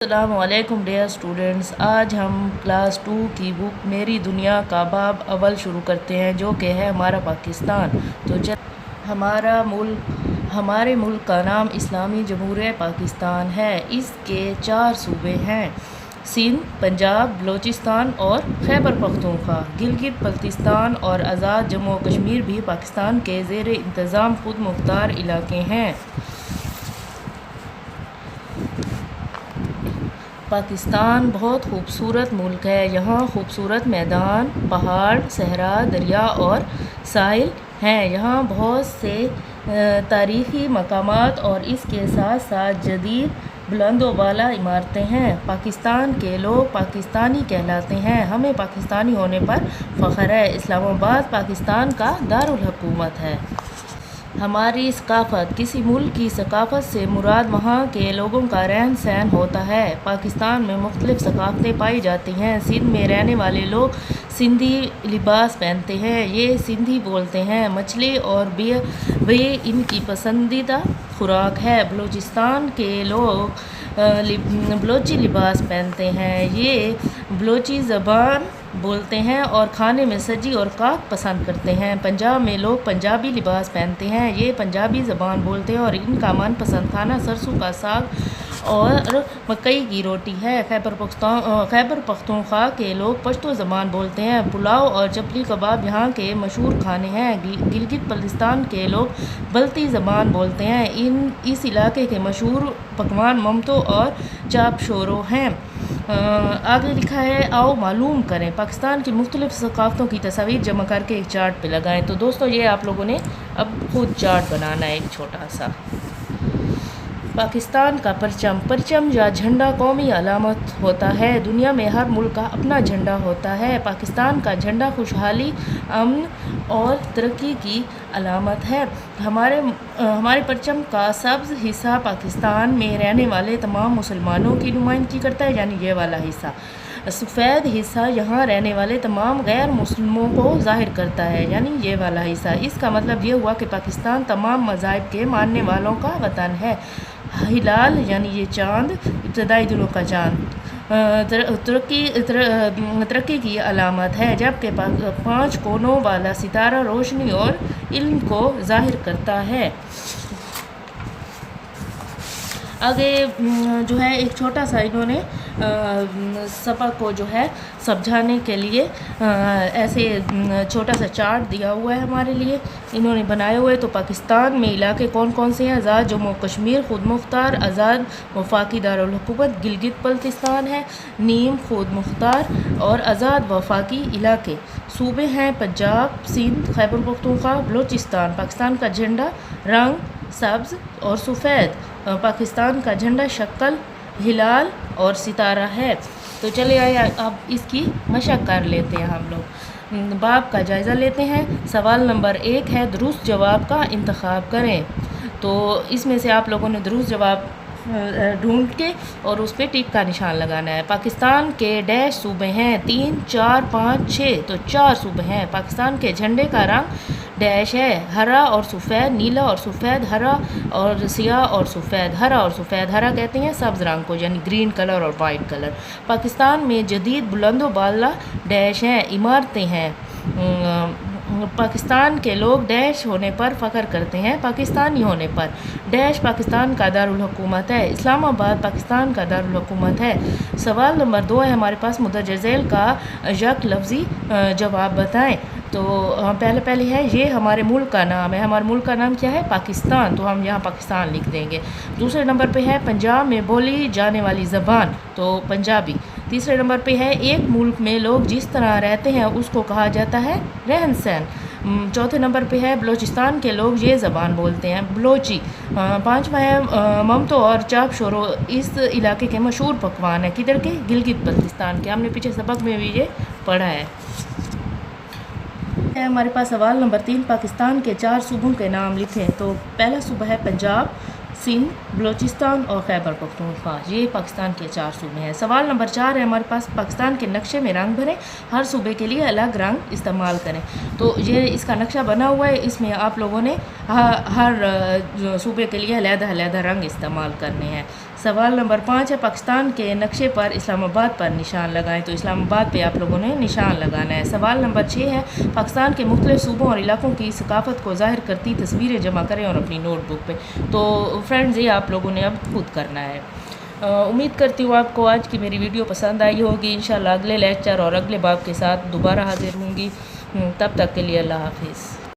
السلام علیکم dear students, آج ہم کلاس 2 کی بک میری دنیا کا باب اول شروع کرتے ہیں، جو کہ ہے ہمارا پاکستان۔ تو ہمارے ملک کا نام اسلامی جمہوریہ پاکستان ہے۔ اس کے 4 صوبے ہیں: سندھ، پنجاب، بلوچستان اور خیبر پختونخوا۔ گلگت بلتستان اور آزاد جموں و کشمیر بھی پاکستان کے زیر انتظام خود مختار علاقے ہیں۔ پاکستان بہت خوبصورت ملک ہے۔ یہاں خوبصورت میدان، پہاڑ، صحرا، دریا اور ساحل ہیں۔ یہاں بہت سے تاریخی مقامات اور اس کے ساتھ ساتھ جدید بلند و بالا عمارتیں ہیں۔ پاکستان کے لوگ پاکستانی کہلاتے ہیں۔ ہمیں پاکستانی ہونے پر فخر ہے۔ اسلام آباد پاکستان کا دارالحکومت ہے۔ ہماری ثقافت: کسی ملک کی ثقافت سے مراد وہاں کے لوگوں کا رہن سہن ہوتا ہے۔ پاکستان میں مختلف ثقافتیں پائی جاتی ہیں۔ سندھ میں رہنے والے لوگ سندھی لباس پہنتے ہیں۔ یہ سندھی بولتے ہیں۔ مچھلی اور بیئر ان کی پسندیدہ خوراک ہے۔ بلوچستان کے لوگ بلوچی لباس پہنتے ہیں۔ یہ بلوچی زبان بولتے ہیں اور کھانے میں سبزی اور کاک پسند کرتے ہیں۔ پنجاب میں لوگ پنجابی لباس پہنتے ہیں۔ یہ پنجابی زبان بولتے ہیں اور ان کا من پسند کھانا سرسوں کا ساگ اور مکئی کی روٹی ہے۔ خیبر پختونخوا کے لوگ پشتو زبان بولتے ہیں۔ پلاؤ اور چپلی کباب یہاں کے مشہور کھانے ہیں۔ گلگت بلتستان کے لوگ بلتی زبان بولتے ہیں۔ اس علاقے کے مشہور پکوان ممتو اور چاپ شورو ہیں۔ آگے لکھا ہے، آؤ معلوم کریں۔ پاکستان کی مختلف ثقافتوں کی تصاویر جمع کر کے ایک چارٹ پہ لگائیں۔ تو دوستو یہ آپ لوگوں نے اب خود چارٹ بنانا ہے ایک چھوٹا سا۔ پاکستان کا پرچم یا جھنڈا قومی علامت ہوتا ہے۔ دنیا میں ہر ملک کا اپنا جھنڈا ہوتا ہے۔ پاکستان کا جھنڈا خوشحالی، امن اور ترقی کی علامت ہے۔ ہمارے پرچم کا سبز حصہ پاکستان میں رہنے والے تمام مسلمانوں کی نمائندگی کرتا ہے، یعنی یہ والا حصہ۔ سفید حصہ یہاں رہنے والے تمام غیر مسلموں کو ظاہر کرتا ہے، یعنی یہ والا حصہ۔ اس کا مطلب یہ ہوا کہ پاکستان تمام مذاہب کے ماننے والوں کا وطن ہے۔ ہلال یعنی یہ چاند، ابتدائی دنوں کا چاند، ترقی کی علامت ہے، جبکہ 5 کونوں والا ستارہ روشنی اور علم کو ظاہر کرتا ہے۔ آگے جو ہے ایک چھوٹا سا انہوں نے سبق کو جو ہے سمجھانے کے لیے ایسے چھوٹا سا چارٹ دیا ہوا ہے ہمارے لیے، انہوں نے بنائے ہوئے۔ تو پاکستان میں علاقے کون کون سے ہیں؟ آزاد جموں و کشمیر، خود مختار آزاد وفاقی دارالحکومت گلگت بلتستان ہے، نیم خود مختار اور آزاد وفاقی علاقے۔ صوبے ہیں پنجاب، سندھ، خیبر پختونخوا، بلوچستان۔ پاکستان کا جھنڈا رنگ سبز اور سفید۔ پاکستان کا جھنڈا شکل ہلال اور ستارہ ہے۔ تو چلے آئے اب اس کی مشق کر لیتے ہیں ہم لوگ۔ باب کا جائزہ لیتے ہیں۔ سوال نمبر 1 ہے، درست جواب کا انتخاب کریں۔ تو اس میں سے آپ لوگوں نے درست جواب ڈھونڈ کے اور اس پہ ٹک کا نشان لگانا ہے۔ پاکستان کے ڈیش صوبے ہیں 3، 4، 5، 6۔ تو 4 صوبے ہیں۔ پاکستان کے جھنڈے کا رنگ ڈیش ہے، ہرا اور سفید، نیلا اور سفید، ہرا اور سیاہ اور سفید۔ ہرا اور سفید، ہرا کہتے ہیں سبز رنگ کو، یعنی گرین کلر اور وائٹ کلر۔ پاکستان میں جدید بلند و بالا ڈیش ہیں، عمارتیں ہیں۔ پاکستان کے لوگ ڈیش ہونے پر فخر کرتے ہیں، پاکستانی ہونے پر۔ ڈیش پاکستان کا دارالحکومت ہے، اسلام آباد پاکستان کا دارالحکومت ہے۔ سوال نمبر 2 ہے ہمارے پاس، مندرجہ ذیل کا یک لفظی جواب بتائیں۔ تو پہلے ہے، یہ ہمارے ملک کا نام ہے۔ ہمارے ملک کا نام کیا ہے؟ پاکستان۔ تو ہم یہاں پاکستان لکھ دیں گے۔ دوسرے نمبر پہ ہے پنجاب میں بولی جانے والی زبان، تو پنجابی۔ تیسرے نمبر پہ ہے ایک ملک میں لوگ جس طرح رہتے ہیں اس کو کہا جاتا ہے رہن سہن۔ چوتھے نمبر پہ ہے بلوچستان کے لوگ یہ زبان بولتے ہیں، بلوچی۔ 5واں ہے ممتو اور چاپ شورو اس علاقے کے مشہور پکوان ہیں، کدھر کے؟ گلگت بلتستان کے۔ ہم نے پیچھے سبق میں بھی یہ پڑھا ہے۔ ہمارے پاس سوال نمبر 3، پاکستان کے 4 صوبوں کے نام لکھیں۔ تو پہلا صوبہ ہے پنجاب، سندھ، بلوچستان اور خیبر پختونخوا۔ یہ پاکستان کے 4 صوبے ہیں۔ سوال نمبر 4 ہے ہمارے پاس، پاکستان کے نقشے میں رنگ بھریں، ہر صوبے کے لیے الگ رنگ استعمال کریں۔ تو یہ اس کا نقشہ بنا ہوا ہے، اس میں آپ لوگوں نے ہر صوبے کے لیے علیحدہ رنگ استعمال کرنے ہیں۔ سوال نمبر 5 ہے پاکستان کے نقشے پر اسلام آباد پر نشان لگائیں، تو اسلام آباد پہ آپ لوگوں نے نشان لگانا ہے۔ سوال نمبر 6 ہے پاکستان کے مختلف صوبوں اور علاقوں کی ثقافت کو ظاہر کرتی تصویریں جمع کریں اور اپنی نوٹ بک پہ۔ تو فرینڈز یہ آپ لوگوں نے اب خود کرنا ہے۔ امید کرتی ہوں آپ کو آج کی میری ویڈیو پسند آئی ہوگی۔ انشاءاللہ اگلے لیکچر اور اگلے باب کے ساتھ دوبارہ حاضر ہوں گی۔ تب تک کے لیے اللہ حافظ۔